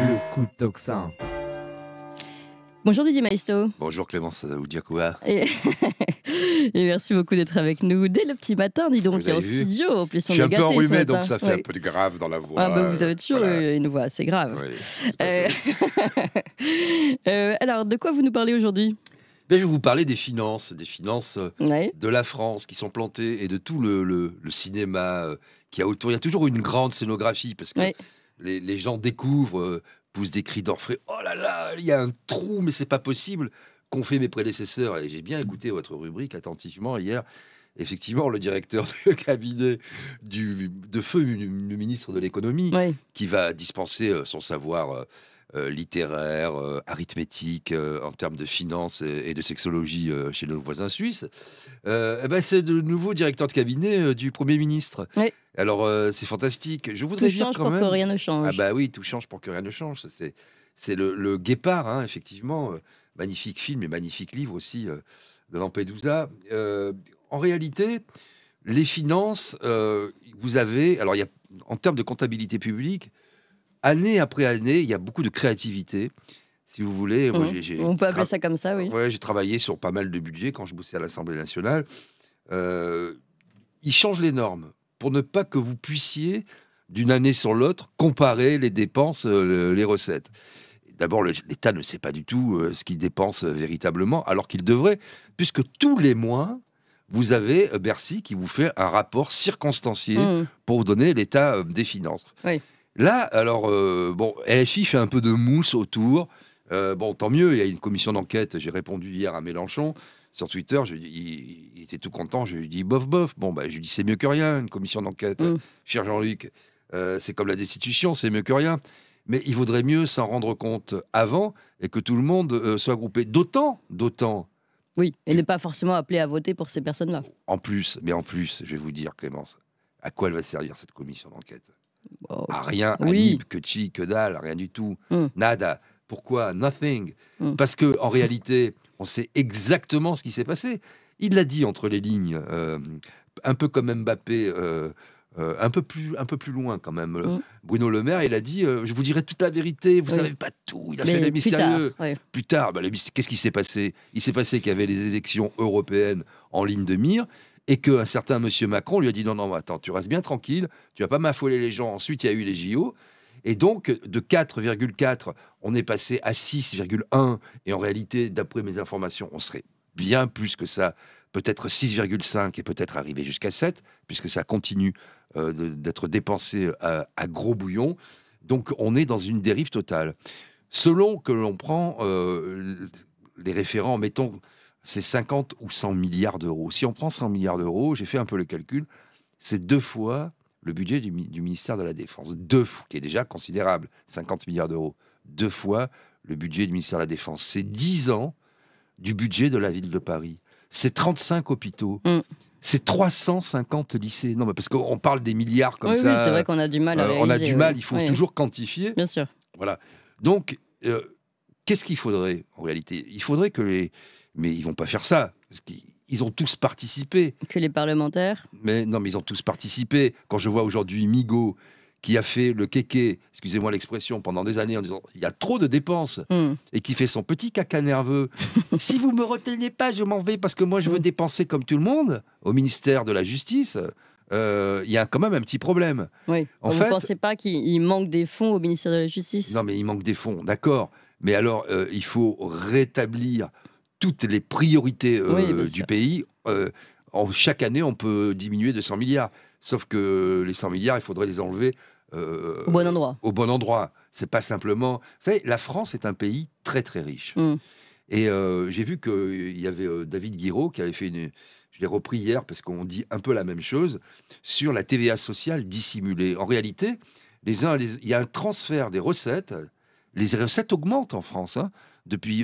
Le coup de tocsin. Bonjour Didier Maisto. Bonjour Clémence Oudiakoua. Et... et merci beaucoup d'être avec nous dès le petit matin, dis donc, en studio. En plus, je suis un peu enrhumé, donc ça fait un peu de grave dans la voix. Ah bah vous avez toujours une voix assez grave. Oui, alors, de quoi vous nous parlez aujourd'hui ? Je vais vous parler des finances de la France qui sont plantées et de tout le cinéma qu'il y a autour. Il y a toujours une grande scénographie parce que les gens découvrent, poussent des cris d'orfraie. Oh là là, il y a un trou, mais c'est pas possible. Qu'ont fait mes prédécesseurs. Et j'ai bien écouté votre rubrique attentivement hier. Effectivement, le directeur de cabinet de feu le ministre de l'économie qui va dispenser son savoir littéraire, arithmétique, en termes de finances et de sexologie chez nos voisins suisses, c'est le nouveau directeur de cabinet du Premier ministre. Alors, c'est fantastique. Je voudrais dire quand même... Tout change pour que rien ne change. Ah bah oui, tout change pour que rien ne change. C'est le Guépard, hein, effectivement. Magnifique film et magnifique livre aussi de Lampedusa. En réalité, les finances, vous avez... Alors, il y a, en termes de comptabilité publique, année après année, il y a beaucoup de créativité, si vous voulez. Moi, on peut appeler ça comme ça, oui. Ouais, j'ai travaillé sur pas mal de budgets quand je bossais à l'Assemblée nationale. Ils changent les normes pour ne pas que vous puissiez, d'une année sur l'autre, comparer les dépenses, les recettes. D'abord, l'État ne sait pas du tout ce qu'il dépense véritablement, alors qu'il devrait, puisque tous les mois, vous avez Bercy qui vous fait un rapport circonstancié pour vous donner l'état des finances. Là, alors, LFI fait un peu de mousse autour. Tant mieux, il y a une commission d'enquête. J'ai répondu hier à Mélenchon sur Twitter. Il était tout content. Je lui ai dit bof, bof. Je lui ai dit c'est mieux que rien, une commission d'enquête. Cher Jean-Luc, c'est comme la destitution, c'est mieux que rien. Mais il vaudrait mieux s'en rendre compte avant et que tout le monde soit groupé. D'autant. Oui, et ne pas forcément appeler à voter pour ces personnes-là. En plus, je vais vous dire, Clémence, à quoi elle va servir cette commission d'enquête ? À rien, à nib, que chi, que dalle, rien du tout. Nada. Pourquoi ? Nothing. Parce que en réalité, on sait exactement ce qui s'est passé. Il l'a dit entre les lignes, un peu comme Mbappé, un peu plus loin quand même. Bruno Le Maire, il a dit je vous dirai toute la vérité, vous savez pas tout. Il a fait les mystérieux. Plus tard, qu'est-ce qui s'est passé ? Il s'est passé qu'il y avait les élections européennes en ligne de mire. Et qu'un certain monsieur Macron lui a dit non, attends, tu restes bien tranquille, tu vas pas m'affoler les gens. Ensuite, il y a eu les JO. Et donc, de 4,4, on est passé à 6,1. Et en réalité, d'après mes informations, on serait bien plus que ça. Peut-être 6,5 et peut-être arriver jusqu'à 7, puisque ça continue d'être dépensé à gros bouillon. Donc, on est dans une dérive totale. Selon que l'on prend les référents, mettons... c'est 50 ou 100 milliards d'euros. Si on prend 100 milliards d'euros, j'ai fait un peu le calcul, c'est 2 fois le budget du ministère de la Défense. 2 fois, qui est déjà considérable, 50 milliards d'euros. 2 fois le budget du ministère de la Défense. C'est 10 ans du budget de la ville de Paris. C'est 35 hôpitaux. C'est 350 lycées. Non, mais parce qu'on parle des milliards comme ça. Oui, c'est vrai qu'on a du mal à réaliser. On a du mal, il faut toujours quantifier. Bien sûr. Voilà. Donc, qu'est-ce qu'il faudrait, en réalité ? Il faudrait que Mais ils ne vont pas faire ça, parce qu'ils ont tous participé. Que les parlementaires ? Mais non, mais ils ont tous participé. Quand je vois aujourd'hui Migaud, qui a fait le kéké, excusez-moi l'expression, pendant des années en disant « il y a trop de dépenses », et qui fait son petit caca nerveux. « Si vous ne me retenez pas, je m'en vais, parce que moi, je veux dépenser comme tout le monde, au ministère de la Justice ». Il y a quand même un petit problème. Oui. Vous ne pensez pas qu'il manque des fonds au ministère de la Justice ? Non, mais il manque des fonds, d'accord. Mais alors, il faut rétablir toutes les priorités du pays. Chaque année, on peut diminuer de 100 milliards. Sauf que les 100 milliards, il faudrait les enlever au bon endroit. Au bon endroit. C'est pas simplement... Vous savez, la France est un pays très, très riche. Et j'ai vu qu'il y avait David Guiraud qui avait fait une... Je l'ai repris hier parce qu'on dit un peu la même chose sur la TVA sociale dissimulée. En réalité, il y a un transfert des recettes. Les recettes augmentent en France, hein.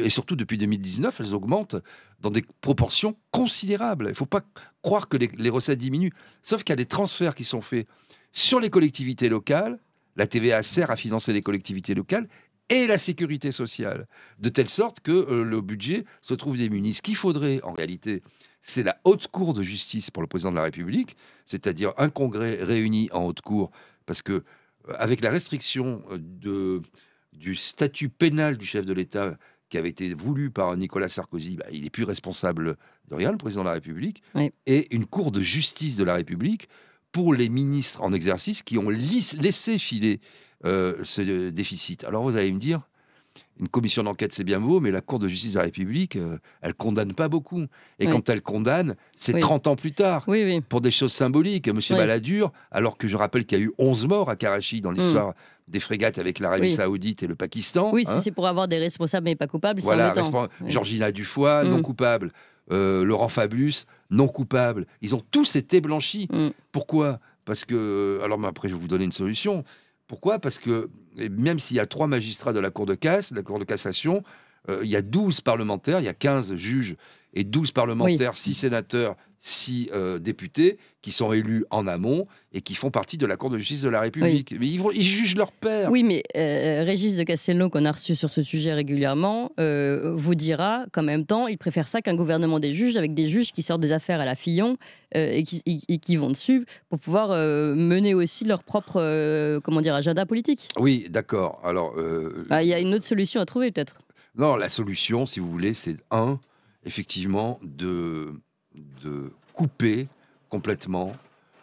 Et surtout depuis 2019, elles augmentent dans des proportions considérables. Il ne faut pas croire que les recettes diminuent. Sauf qu'il y a des transferts qui sont faits sur les collectivités locales. La TVA sert à financer les collectivités locales et la sécurité sociale, de telle sorte que le budget se trouve démuni. Ce qu'il faudrait, en réalité, c'est la haute cour de justice pour le président de la République, c'est-à-dire un congrès réuni en haute cour, parce que avec la restriction du statut pénal du chef de l'État qui avait été voulu par Nicolas Sarkozy, il n'est plus responsable de rien, le président de la République, et une cour de justice de la République pour les ministres en exercice qui ont laissé filer ce déficit. Alors vous allez me dire, une commission d'enquête, c'est bien beau, mais la Cour de justice de la République, elle condamne pas beaucoup. Et quand elle condamne, c'est 30 ans plus tard, pour des choses symboliques. Monsieur Balladur, alors que je rappelle qu'il y a eu 11 morts à Karachi dans l'histoire des frégates avec l'Arabie Saoudite et le Pakistan. Oui, si c'est pour avoir des responsables mais pas coupables, voilà, Georgina Dufoy, non coupable. Laurent Fabius, non coupable. Ils ont tous été blanchis. Pourquoi ? Parce que... Alors, après, je vais vous donner une solution. Pourquoi ? Parce que même s'il y a 3 magistrats de la Cour de cassation, il y a 12 parlementaires, il y a 15 juges et 12 parlementaires, 6 sénateurs, 6 députés qui sont élus en amont et qui font partie de la Cour de justice de la République. Mais ils jugent leur père. Oui, mais Régis de Castelnau, qu'on a reçu sur ce sujet régulièrement, vous dira qu'en même temps, il préfère ça qu'un gouvernement des juges, avec des juges qui sortent des affaires à la Fillon et qui vont dessus pour pouvoir mener aussi leur propre agenda politique. Oui, d'accord. Alors, il y a une autre solution à trouver, peut-être. Non, la solution, si vous voulez, c'est effectivement, de couper complètement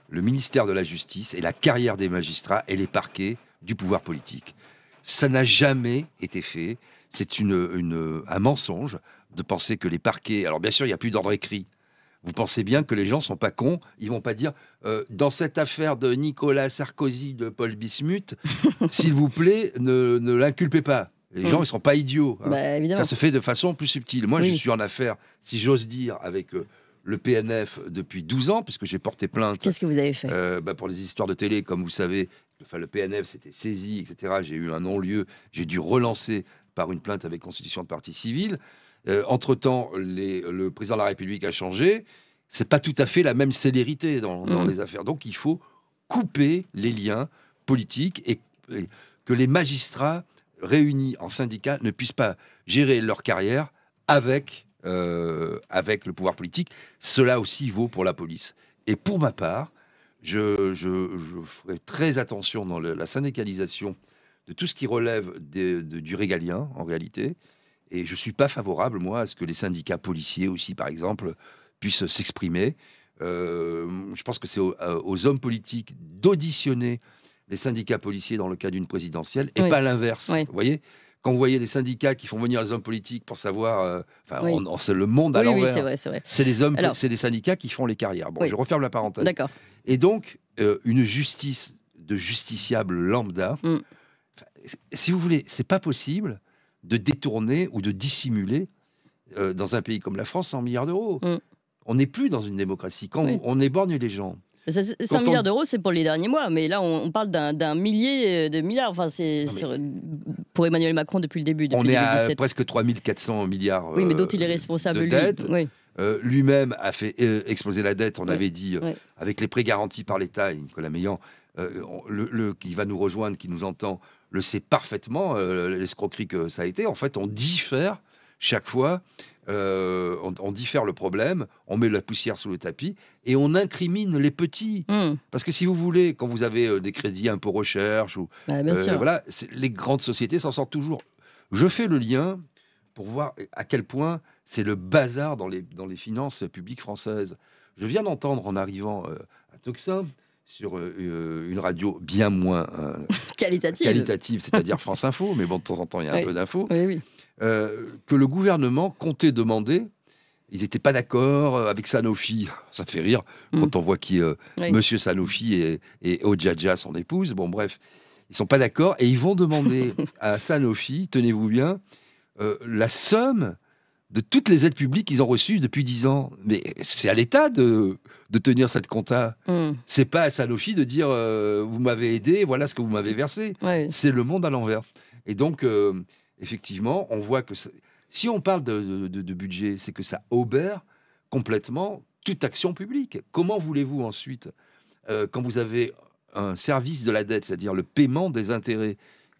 le ministère de la Justice et la carrière des magistrats et les parquets du pouvoir politique. Ça n'a jamais été fait. C'est un mensonge de penser que les parquets... Alors bien sûr, il n'y a plus d'ordre écrit. Vous pensez bien que les gens ne sont pas cons. Ils ne vont pas dire, dans cette affaire de Nicolas Sarkozy, de Paul Bismuth, s'il vous plaît, ne l'inculpez pas. Les gens, ils ne sont pas idiots. Hein. Ça se fait de façon plus subtile. Moi, je suis en affaire, si j'ose dire, avec le PNF depuis 12 ans, puisque j'ai porté plainte. Qu'est-ce que vous avez fait ? Pour les histoires de télé, comme vous savez, le PNF s'était saisi, etc. J'ai eu un non-lieu. J'ai dû relancer par une plainte avec constitution de partie civile. Entre-temps, le président de la République a changé. Ce n'est pas tout à fait la même célérité dans les affaires. Donc, il faut couper les liens politiques et que les magistrats réunis en syndicats ne puissent pas gérer leur carrière avec le pouvoir politique. Cela aussi vaut pour la police. Et pour ma part, je ferai très attention dans la syndicalisation de tout ce qui relève du régalien, en réalité. Et je ne suis pas favorable, moi, à ce que les syndicats policiers aussi, par exemple, puissent s'exprimer. Je pense que c'est aux hommes politiques d'auditionner les syndicats policiers dans le cas d'une présidentielle, et pas l'inverse. Vous voyez, quand vous voyez des syndicats qui font venir les hommes politiques pour savoir... c'est le monde à l'envers. C'est les syndicats qui font les carrières. Bon, je referme la parenthèse. D'accord. Et donc, une justice de justiciable lambda, si vous voulez, c'est pas possible de détourner ou de dissimuler dans un pays comme la France 100 milliards d'euros. On n'est plus dans une démocratie. Quand on éborgne les gens... 100 milliards d'euros, c'est pour les derniers mois, mais là, on parle d'un millier de milliards. Enfin, pour Emmanuel Macron depuis le début. On est à presque 3400 milliards oui, mais dont il est responsable, de dette. Lui-même a fait exploser la dette, on avait dit, avec les prêts garantis par l'État. Nicolas Meillan, qui va nous rejoindre, qui nous entend, le sait parfaitement, l'escroquerie que ça a été. En fait, on diffère chaque fois. On diffère le problème, on met la poussière sous le tapis et on incrimine les petits. Parce que si vous voulez, quand vous avez des crédits impôt recherche, ou, voilà, les grandes sociétés s'en sortent toujours. Je fais le lien pour voir à quel point c'est le bazar dans les finances publiques françaises. Je viens d'entendre en arrivant à Tuxin, sur une radio bien moins qualitative, c'est-à-dire France Info, mais bon, de temps en temps, il y a un peu d'infos. Que le gouvernement comptait demander, ils n'étaient pas d'accord avec Sanofi. Ça fait rire quand on voit qui Monsieur Sanofi et Odjadja, son épouse. Bon, bref, ils ne sont pas d'accord et ils vont demander à Sanofi, tenez-vous bien, la somme de toutes les aides publiques qu'ils ont reçues depuis 10 ans. Mais c'est à l'État de tenir cette compta. C'est pas à Sanofi de dire vous m'avez aidé, voilà ce que vous m'avez versé. C'est le monde à l'envers. Et donc... effectivement, on voit que si on parle de budget, c'est que ça obère complètement toute action publique. Comment voulez-vous ensuite, quand vous avez un service de la dette, c'est-à-dire le paiement des intérêts,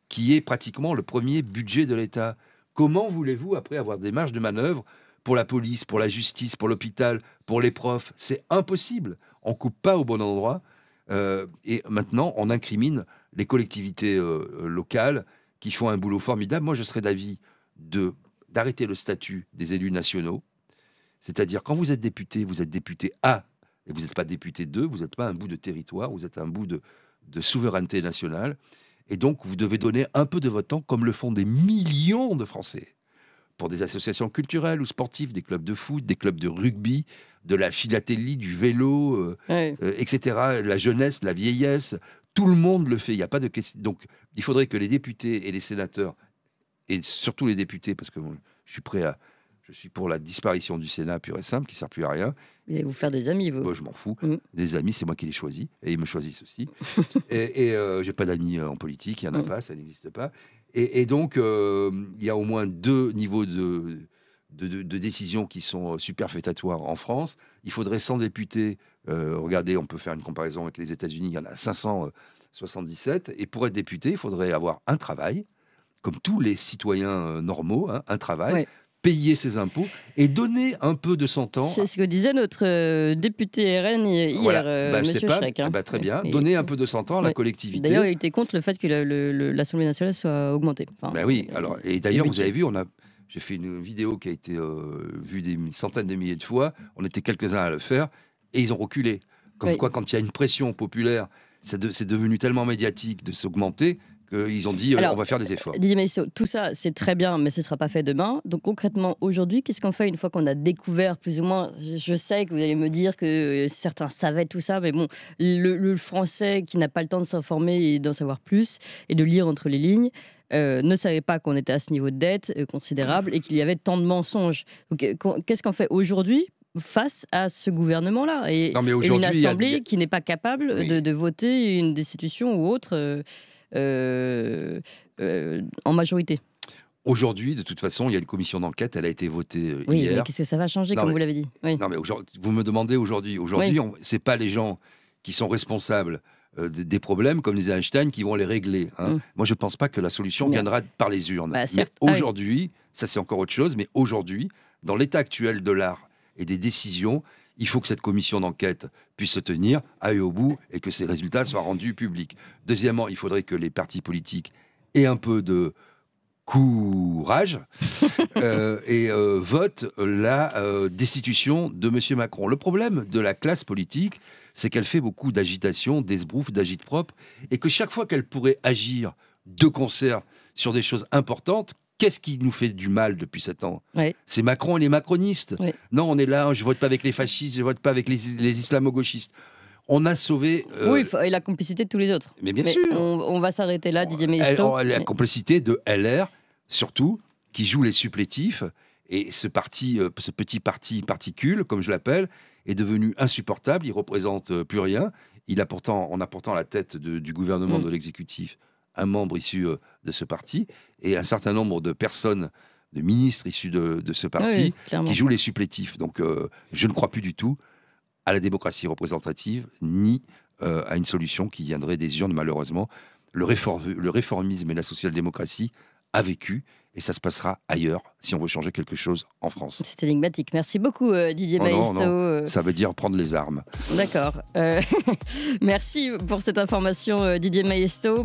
qui est pratiquement le premier budget de l'État, comment voulez-vous après avoir des marges de manœuvre pour la police, pour la justice, pour l'hôpital, pour les profs? C'est impossible. On ne coupe pas au bon endroit. Et maintenant, on incrimine les collectivités locales qui font un boulot formidable. Moi, je serais d'avis d'arrêter le statut des élus nationaux. C'est-à-dire, quand vous êtes député A, et vous n'êtes pas député 2, vous n'êtes pas un bout de territoire, vous êtes un bout de souveraineté nationale. Et donc, vous devez donner un peu de votre temps, comme le font des millions de Français, pour des associations culturelles ou sportives, des clubs de foot, des clubs de rugby, de la philatélie, du vélo, etc. La jeunesse, la vieillesse, tout le monde le fait. Il n'y a pas de question. Donc, il faudrait que les députés et les sénateurs, et surtout les députés, parce que bon, je suis pour la disparition du Sénat pur et simple, qui ne sert plus à rien. Vous allez vous faire des amis, vous? Moi, je m'en fous. Des amis, c'est moi qui les choisis. Et ils me choisissent aussi. et j'ai pas d'amis en politique, il n'y en a pas, ça n'existe pas. Et donc, il y a au moins 2 niveaux de décisions qui sont superfétatoires en France. Il faudrait 100 députés. Regardez, on peut faire une comparaison avec les États-Unis. Il y en a 577. Et pour être député, il faudrait avoir un travail, comme tous les citoyens normaux, un travail, payer ses impôts et donner un peu de son temps. C'est ce que disait notre député RN hier, voilà. Monsieur Schreck. Très bien. Donner un peu de son temps à la collectivité. D'ailleurs, il était contre le fait que l'Assemblée nationale soit augmentée. Oui. Alors, et d'ailleurs, vous avez vu, j'ai fait une vidéo qui a été vue des centaines de milliers de fois. On était quelques-uns à le faire et ils ont reculé. Comme quoi, quand il y a une pression populaire, c'est devenu tellement médiatique de s'augmenter qu'ils ont dit on va faire des efforts. Didier Maistre, tout ça, c'est très bien, mais ce ne sera pas fait demain. Donc concrètement, aujourd'hui, qu'est-ce qu'on fait une fois qu'on a découvert plus ou moins? Je sais que vous allez me dire que certains savaient tout ça, mais bon, le Français qui n'a pas le temps de s'informer et d'en savoir plus et de lire entre les lignes ne savait pas qu'on était à ce niveau de dette considérable et qu'il y avait tant de mensonges. Donc, qu'est-ce qu'on fait aujourd'hui face à ce gouvernement-là et une assemblée qui n'est pas capable de voter une destitution ou autre en majorité? Aujourd'hui, de toute façon, il y a une commission d'enquête, elle a été votée hier. Oui, mais qu'est-ce que ça va changer, comme vous l'avez dit? Non, mais vous me demandez aujourd'hui. Aujourd'hui, ce n'est pas les gens qui sont responsables des problèmes, comme disait Einstein, qui vont les régler. Moi, je ne pense pas que la solution viendra par les urnes. Mais aujourd'hui, ça c'est encore autre chose, mais aujourd'hui, dans l'état actuel de l'art et des décisions, il faut que cette commission d'enquête puisse se tenir, aille au bout, et que ses résultats soient rendus publics. Deuxièmement, il faudrait que les partis politiques aient un peu de courage et votent la destitution de M. Macron. Le problème de la classe politique, c'est qu'elle fait beaucoup d'agitation, d'esbrouf, d'agite-propre, et que chaque fois qu'elle pourrait agir de concert sur des choses importantes, qu'est-ce qui nous fait du mal depuis 7 ans? C'est Macron et les macronistes. Non, on est là, je vote pas avec les fascistes, je vote pas avec les islamo-gauchistes. On a sauvé... et la complicité de tous les autres. Mais bien sûr. On va s'arrêter là, Didier Maistre. La complicité de LR, surtout, qui joue les supplétifs. Et ce petit parti particule, comme je l'appelle, est devenu insupportable. Il ne représente plus rien. On a pourtant à la tête du gouvernement de l'exécutif un membre issu de ce parti et un certain nombre de personnes, de ministres issus de ce parti qui jouent les supplétifs. Donc je ne crois plus du tout à la démocratie représentative ni à une solution qui viendrait des urnes, malheureusement. Le réformisme et la social-démocratie a vécu et ça se passera ailleurs si on veut changer quelque chose en France. C'est énigmatique. Merci beaucoup Didier Maistre. Non. Ça veut dire prendre les armes. D'accord. Merci pour cette information Didier Maistre.